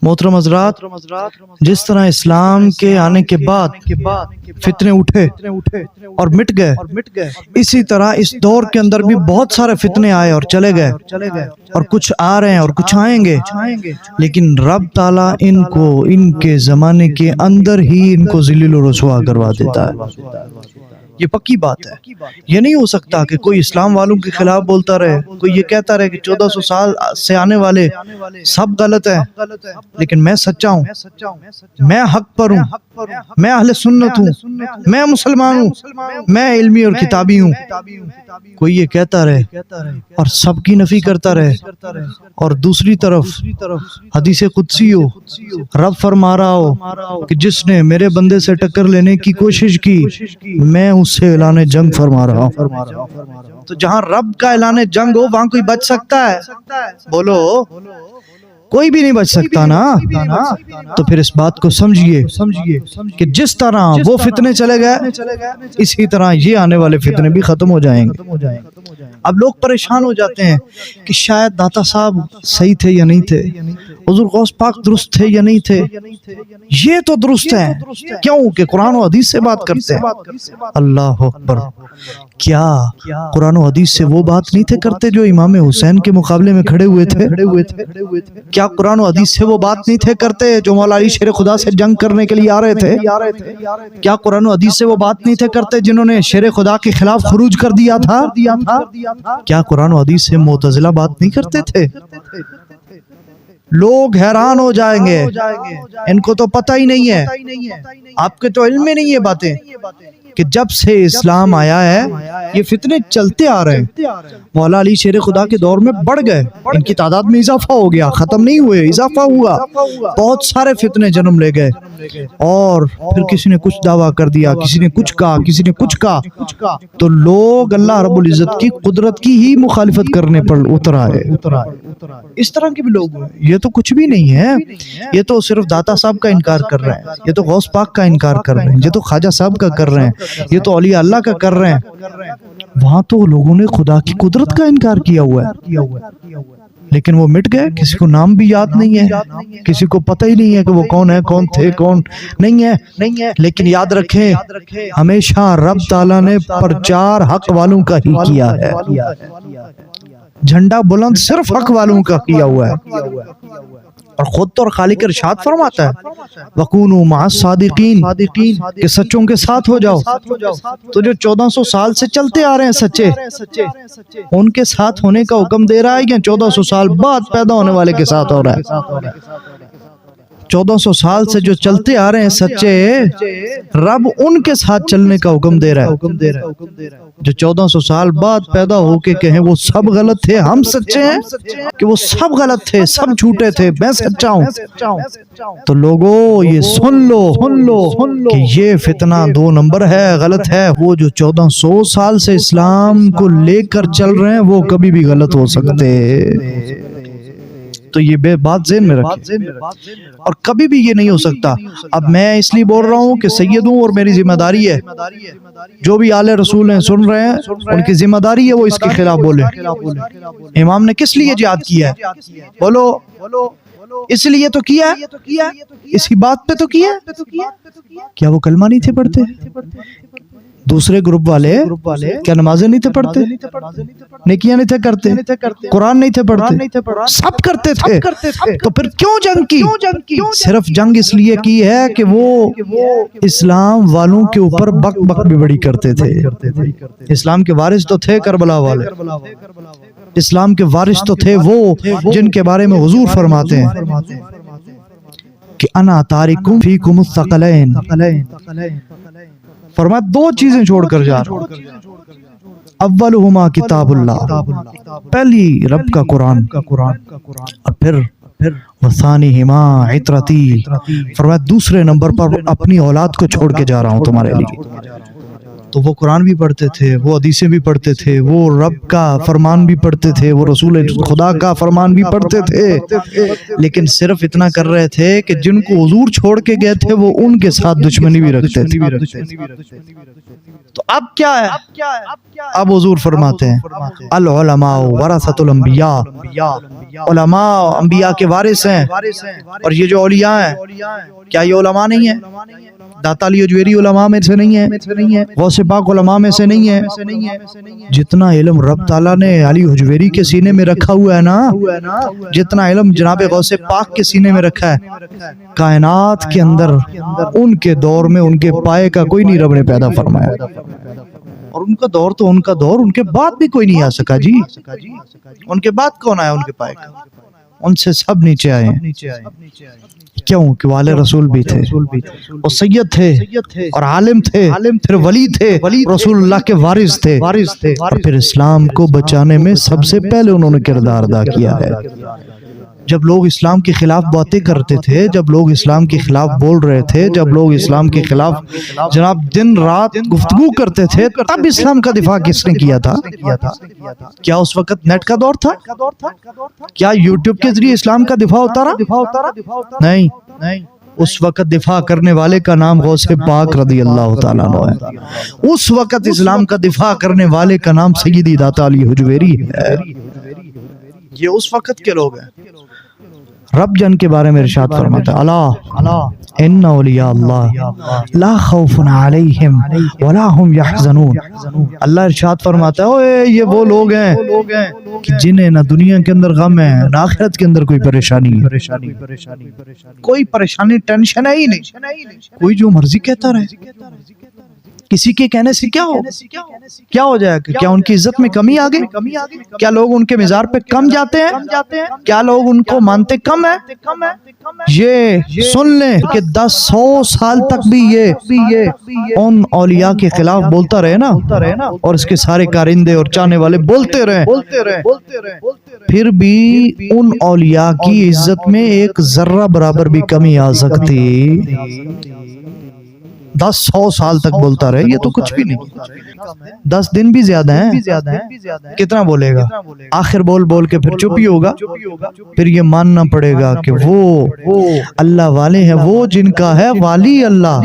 محترم حضرات، جس طرح اسلام کے آنے کے بعد فتنے اٹھے اور مٹ گئے، اسی طرح اس دور کے اندر بھی بہت سارے فتنے آئے اور چلے گئے، اور کچھ آ رہے ہیں اور کچھ آئیں گے، لیکن رب تعالیٰ ان کو ان کے زمانے کے اندر ہی ان کو ذلیل و رسوا کروا دیتا ہے۔ یہ پکی بات ہے۔ یہ نہیں ہو سکتا کہ کوئی اسلام والوں کے خلاف بولتا رہے، کوئی یہ کہتا رہے کہ 1400 سال سے آنے والے سب غلط ہیں، لیکن میں سچا ہوں، میں حق پر ہوں، میں اہل سنت ہوں، میں مسلمان ہوں، میں علمی اور کتابی ہوں۔ کوئی یہ کہتا رہے اور سب کی نفی کرتا رہے، اور دوسری طرف حدیث قدسی ہو، رب فرما رہا ہو کہ جس نے میرے بندے سے ٹکر لینے کی کوشش کی، میں اس سے اعلان جنگ فرما رہا ہوں۔ تو جہاں رب کا اعلان جنگ ہو وہاں کوئی بچ سکتا ہے؟ بولو، کوئی بھی نہیں بچ سکتا نا۔ تو پھر اس بات کو سمجھیے کہ جس طرح وہ فتنے چلے گئے، اسی طرح یہ آنے والے فتنے بھی ختم ہو جائیں گے۔ اب لوگ پریشان ہو جاتے ہیں کہ شاید داتا صاحب صحیح تھے یا نہیں تھے، حضور غوث پاک درست تھے یا نہیں تھے۔ یہ تو درست ہے، کیوں کہ قرآن و حدیث سے بات کرتے ہیں۔ اللہ اکبر! کیا قرآن و حدیث سے وہ بات نہیں تھے کرتے جو امام حسین کے مقابلے میں کھڑے ہوئے تھے؟ کیا قرآن و حدیث سے وہ بات نہیں تھے کرتے جو مولا علی شیر خدا سے جنگ کرنے کے لیے آ رہے تھے؟ کیا قرآن و حدیث سے وہ بات نہیں تھے کرتے جنہوں نے شیر خدا کے خلاف خروج کر دیا تھا؟ کیا قرآن و حدیث سے معتزلہ بات نہیں کرتے تھے؟ لوگ حیران ہو جائیں گے، ان کو تو پتہ ہی نہیں ہے، آپ کے تو علم میں نہیں ہے باتیں، کہ جب سے اسلام آیا ہے یہ فتنے چلتے آ رہے ہیں۔ مولا علی شیر خدا کے دور میں بڑھ گئے، ان کی تعداد میں اضافہ ہو گیا، ختم نہیں ہوئے، اضافہ ہوا، بہت سارے فتنے جنم لے گئے، اور پھر کسی نے کچھ دعویٰ کر دیا، کسی نے کچھ کہا، کسی نے کچھ کہا، تو لوگ اللہ رب العزت کی قدرت کی ہی مخالفت کرنے پر اتر آئے۔ اس طرح کے بھی لوگ ہیں۔ یہ تو کچھ بھی نہیں ہے، یہ تو صرف داتا صاحب کا انکار کر رہے ہیں، یہ تو غوث پاک کا انکار کر رہے ہیں، یہ تو خواجہ صاحب کا کر رہے ہیں، یہ تو اولیاء اللہ کا کر رہے ہیں۔ وہاں تو لوگوں نے خدا کی قدرت کا انکار کیا ہوا ہے، لیکن وہ مٹ گئے، کسی کو نام بھی یاد نہیں ہے، کسی کو پتہ ہی نہیں ہے کہ وہ کون ہے، کون تھے، کون نہیں ہے۔ لیکن یاد رکھیں، ہمیشہ رب تعالیٰ نے پرچار حق والوں کا ہی کیا ہے، جھنڈا بلند صرف حق والوں کا کیا ہوا ہے، اور خود تو خالق ارشاد فرماتا ہے وَكُونُوا مَعَ الصَّادِقِينَ، کہ سچوں کے ساتھ ہو جاؤ۔ تو جو 1400 سال سے چلتے آ رہے ہیں سچے، ان کے ساتھ ہونے کا حکم دے رہا ہے یا 1400 سال بعد پیدا ہونے والے کے ساتھ ہو رہا ہے؟ 1400 سال سے جو چلتے آ رہے ہیں سچے، رب ان کے ساتھ چلنے کا حکم دے رہا ہے۔ جو 1400 سال بعد پیدا ہو کے کہیں وہ سب غلط تھے، ہم سچے ہیں، کہ وہ سب غلط تھے، سب جھوٹے تھے، میں سچا ہوں۔ تو لوگوں یہ سن لو کہ یہ فتنہ 2 نمبر ہے، غلط ہے۔ وہ جو 1400 سال سے اسلام کو لے کر چل رہے ہیں وہ کبھی بھی غلط ہو سکتے، تو یہ بات ذہن میں رکھیں، اور کبھی بھی یہ نہیں ہو سکتا۔ اب میں اس لیے بول رہا ہوں کہ سید ہوں اور میری ذمہ داری ہے، جو بھی آل رسول ہیں سن رہے ہیں، ان کی ذمہ داری ہے وہ اس کے خلاف بولے۔ امام نے کس لیے جہاد کیا ہے؟ بولو، اس لیے تو کیا ہے، اسی بات پہ تو کیا ہے۔ کیا وہ کلمہ نہیں تھے پڑھتے؟ دوسرے گروپ والے کیا نمازیں نہیں تھے پڑھتے، نیکیاں نہیں تھے کرتے، قرآن نہیں تھے پڑھتے؟ سب کرتے تھے۔ تو پھر کیوں جنگ کی؟ صرف جنگ اس لیے کی ہے کہ وہ اسلام والوں کے اوپر بک بک بھی بڑی کرتے تھے۔ اسلام کے وارث تو تھے کربلا والے، اسلام کے وارث تو تھے وہ جن کے بارے میں حضور فرماتے ہیں کہ انا تارکم فیکم الثقلین، فرمایا 2 چیزیں چھوڑ کر جا رہا ہوں، اولہما کتاب اللہ، پہلی رب کا قرآن، اور پھر وثانیہما عطرتی، فرمایا دوسرے نمبر پر اپنی اولاد کو چھوڑ کے جا رہا ہوں تمہارے لیے۔ تو وہ قرآن بھی پڑھتے تھے، وہ حدیثیں بھی پڑھتے تھے، وہ رب کا فرمان بھی پڑھتے تھے، وہ رسول خدا کا فرمان بھی پڑھتے تھے، لیکن صرف اتنا کر رہے تھے کہ جن کو حضور چھوڑ کے گئے تھے وہ ان کے ساتھ دشمنی بھی رکھتے تھے۔ تو اب کیا ہے؟ اب حضور فرماتے ہیں العلماء ورثۃ الانبیاء، علماء انبیاء کے وارث ہیں، اور یہ جو اولیاء ہیں کیا یہ علماء نہیں ہیں؟ داتا علی حجویری علماء میں سے نہیں ہے، غوث پاک علماء میں سے نہیں ہے؟ جتنا علم رب تعالیٰ نے علی حجویری کے سینے میں رکھا ہوا ہے نا، جتنا علم جناب غوث پاک کے سینے میں رکھا ہے، کائنات کے اندر ان کے دور میں ان کے پائے کا کوئی نہیں رب نے پیدا فرمایا، اور ان کا دور تو ان کا دور، ان کے بعد بھی کوئی نہیں آ سکا جی۔ ان کے بعد کون آیا ان کے پائے کا؟ ان سے سب نیچے آئے ہیں۔ کیوں کہ والے رسول بھی تھے، اور سید تھے، اور عالم تھے، پھر ولی تھے، رسول اللہ کے وارث تھے، اور پھر اسلام کو بچانے میں سب سے پہلے انہوں نے کردار ادا کیا ہے۔ جب لوگ اسلام کے خلاف باتیں کرتے تھے، جب لوگ اسلام کے خلاف بول رہے تھے، جب لوگ اسلام کے خلاف جناب دن رات گفتگو کرتے تھے، تب اسلام کا دفاع کس نے کیا تھا؟ کیا اس وقت نیٹ کا دور تھا؟ کیا یوٹیوب کے ذریعے اسلام کا دفاع ہوتا رہا؟ نہیں، اس وقت دفاع کرنے والے کا نام غوث پاک رضی اللہ تعالیٰ عنہ ہے۔ اس وقت اسلام کا دفاع کرنے والے کا نام سیدی داتا علی حجویری ہے۔ یہ اس وقت کے لوگ ہیں۔ رب جن کے بارے میں ارشاد فرماتا ہے، الا ان اولیاء اللہ لا خوف علیہم ولا هم يحزنون۔ اللہ ارشاد فرماتا ہے اوے یہ وہ لوگ ہیں کہ جنہیں نہ دنیا کے اندر غم ہے، نہ آخرت کے اندر کوئی پریشانی ہے، کوئی پریشانی ٹینشن ہے ہی نہیں، کوئی جو مرضی کہتا رہے، کسی کے کہنے سے کیا ہو جائے گا؟ کیا ان کی عزت میں کمی آ گئی؟ کیا لوگ ان کے مزار پہ کم جاتے ہیں؟ کیا لوگ ان کو مانتے کم ہیں؟ یہ سن لیں کہ 100 سال تک بھی یہ ان اولیاء کے خلاف بولتا رہے نا، اور اس کے سارے کارندے اور چاہنے والے بولتے رہے، پھر بھی ان اولیاء کی عزت میں ایک ذرہ برابر بھی کمی آ سکتی؟ 100 سال تک بولتا رہے، یہ تو کچھ بھی نہیں، 10 دن بھی زیادہ ہیں، کتنا بولے گا؟ آخر بول کے پھر چپ ہی ہوگا، پھر یہ ماننا پڑے گا کہ وہ اللہ والے ہیں، وہ جن کا ہے والی اللہ،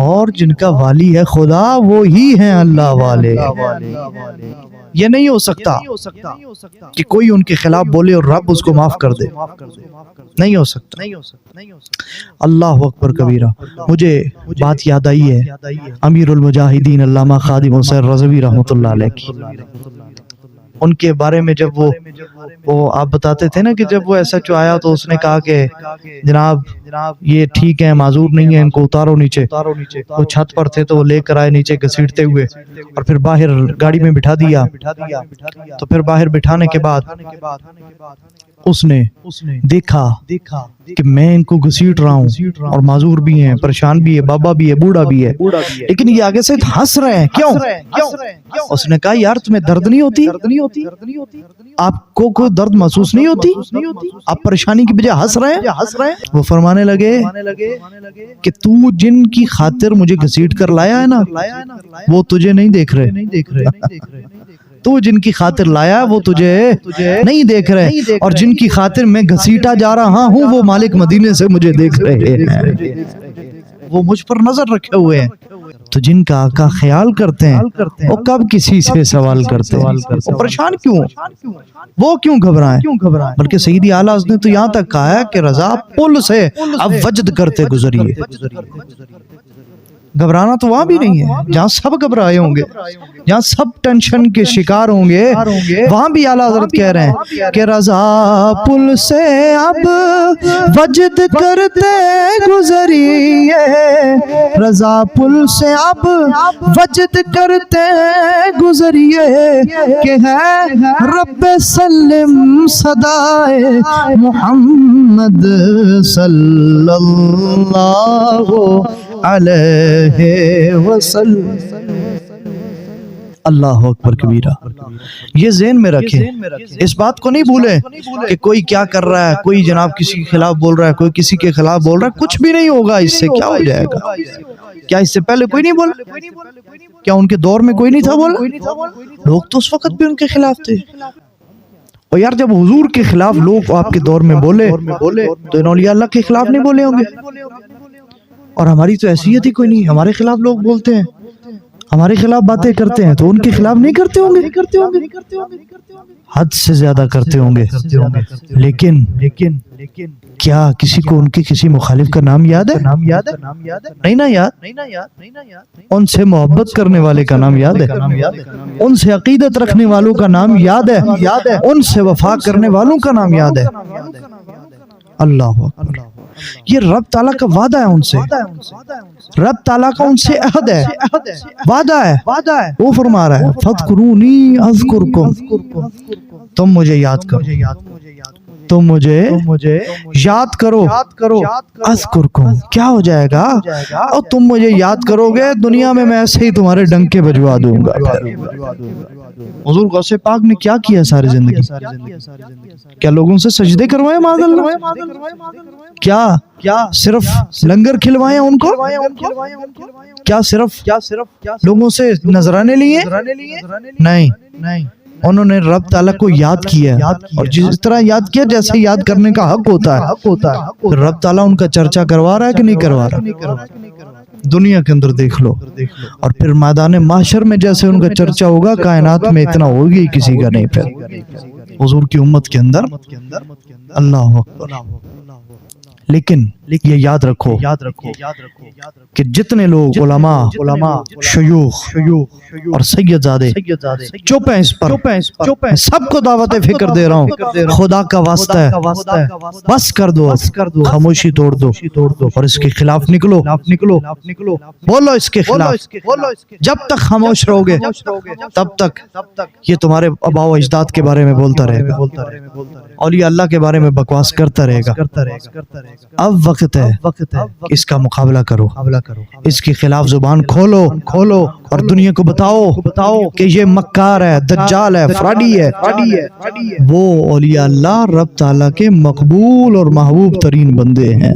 اور جن کا والی ہے خدا وہ ہی ہیں اللہ والے۔ یہ نہیں ہو سکتا کہ کوئی ان کے خلاف بولے اور رب اس کو معاف کر دے، نہیں ہو سکتا۔ اللہ اکبر کبیرہ۔ مجھے بات یاد آئی ہے امیر المجاہدین علامہ خادم حسین رضوی رحمۃ اللہ علیہ کی، ان کے بارے میں جب وہ آپ بتاتے تھے نا کہ جب وہ ایسا جو آیا تو اس نے کہا کہ جناب یہ ٹھیک ہے، معذور نہیں ہے، ان کو اتارو نیچے۔ وہ چھت پر تھے تو وہ لے کر آئے نیچے گھسیٹتے ہوئے، اور پھر باہر گاڑی میں بٹھا دیا۔ تو پھر باہر بٹھانے کے بعد اس نے دیکھا کہ میں ان کو گھسیٹ رہا ہوں، اور معذور بھی ہیں، پریشان بھی ہے، بابا بھی ہے، بوڑھا بھی ہے، لیکن یہ آگے سے ہنس رہے ہیں، کیوں؟ اس نے کہا یار تمہیں درد نہیں ہوتی؟ آپ کو کوئی درد محسوس نہیں ہوتی؟ آپ پریشانی کی بجائے ہنس رہے ہیں؟ وہ فرمانے لگے کہ تو جن کی خاطر مجھے گھسیٹ کر لایا ہے نا، وہ تجھے نہیں دیکھ رہے، تو جن کی خاطر لایا وہ تجھے نہیں دیکھ رہے، اور جن کی خاطر میں گھسیٹا جا رہا ہوں وہ مالک مدینے سے مجھے دیکھ رہے ہیں، وہ مجھ پر نظر رکھے ہوئے ہیں۔ تو جن کا آقا خیال کرتے ہیں وہ کب کسی سے سوال کرتے ہیں؟ وہ پریشان کیوں؟ وہ کیوں گھبرائیں؟ بلکہ سیدی اعلیٰ نے تو یہاں تک کہا ہے کہ رضا پل سے اب وجد کرتے گزریے۔ گھبرانا تو وہاں بھی نہیں ہے جہاں سب گھبرائے ہوں گے، جہاں سب ٹینشن کے شکار ہوں گے، وہاں بھی اعلیٰ حضرت کہہ رہے ہیں کہ رضا پل سے اب وجد کرتے گزریے، رضا پل سے اب وجد کرتے گزریے، کہ ہے رب سلم صدائے محمد صلی اللہ علیہ وسلم۔ اللہ اکبر کبیرہ۔ یہ ذہن میں رکھیں، اس بات کو نہیں بھولیں کہ کوئی کیا کر رہا ہے، کوئی جناب کسی کے خلاف بول رہا ہے، کوئی کسی کے خلاف بول رہا ہے، کچھ بھی نہیں ہوگا، اس سے کیا ہو جائے گا؟ کیا اس سے پہلے کوئی نہیں بولا؟ کیا ان کے دور میں کوئی نہیں تھا بولا؟ لوگ تو اس وقت بھی ان کے خلاف تھے، اور یار جب حضور کے خلاف لوگ آپ کے دور میں بولے تو ان اولیاء اللہ کے خلاف نہیں بولے ہوں گے؟ اور ہماری تو حیثیت ہی کوئی نہیں، ہمارے خلاف لوگ بولتے ہیں، ہمارے خلاف باتیں کرتے ہیں تو ان کے خلاف نہیں کرتے ہوں گے، حد سے زیادہ کرتے ہوں گے، لیکن کیا کسی کو ان کے کسی مخالف کا نام یاد ہے؟ نہیں نا یاد۔ ان سے محبت کرنے والے کا نام یاد ہے، ان سے عقیدت رکھنے والوں کا نام یاد ہے، ان سے وفا کرنے والوں کا نام یاد ہے۔ اللہ اکبر، یہ رب تعالیٰ کا وعدہ ہے ان سے، رب تعالیٰ کا ان سے عہد ہے، وعدہ ہے۔ وہ فرما رہا ہے فَاذْكُرُونِي أَذْكُرْكُمْ، تم مجھے یاد کرو، تم مجھے یاد کرو، اذکرکم، کیا ہو جائے گا؟ اور تم مجھے یاد کرو گے، دنیا میں ایسے ہی تمہارے ڈنکے بجوا دوں گا۔ حضور غوث پاک نے کیا کیا ساری زندگی؟ کیا لوگوں سے سجدے کروائے معاذ اللہ؟ کیا صرف لنگر کھلوائے ان کو؟ کیا صرف لوگوں سے نذرانے لیے؟ نہیں، انہوں نے رب تعالیٰ کو یاد کیا، اور جس طرح یاد کیا جیسے یاد کرنے کا حق ہوتا ہے۔ رب تعالیٰ ان کا چرچا کروا رہا ہے کہ نہیں کروا رہا؟ دنیا کے اندر دیکھ لو، اور پھر میدان محشر میں جیسے ان کا چرچا ہوگا، کائنات میں اتنا ہوگی کسی کا نہیں پھر حضور کی امت کے اندر۔ اللہ اکبر۔ لیکن یہ یاد رکھو کہ جتنے لوگ علماء، شیوخ اور سید زادے چپ ہیں اس پر، سب کو دعوت فکر دے رہا ہوں، خدا کا واسطہ ہے، بس کر دو، خاموشی توڑ دو اور اس کے خلاف نکلو، بولو اس کے خلاف۔ جب تک خاموش رہو گے تب تک یہ تمہارے آباء و اجداد کے بارے میں بولتا رہے گا، اولیاء اللہ کے بارے میں بکواس کرتا رہے گا۔ اب وقت ہے اس کا مقابلہ کرو، اس کے خلاف زبان کھولو اور دنیا کو بتاؤ کہ یہ مکار ہے، دجال ہے، فراڈی ہے۔ وہ اولیاء اللہ رب تعالیٰ کے مقبول اور محبوب ترین بندے ہیں۔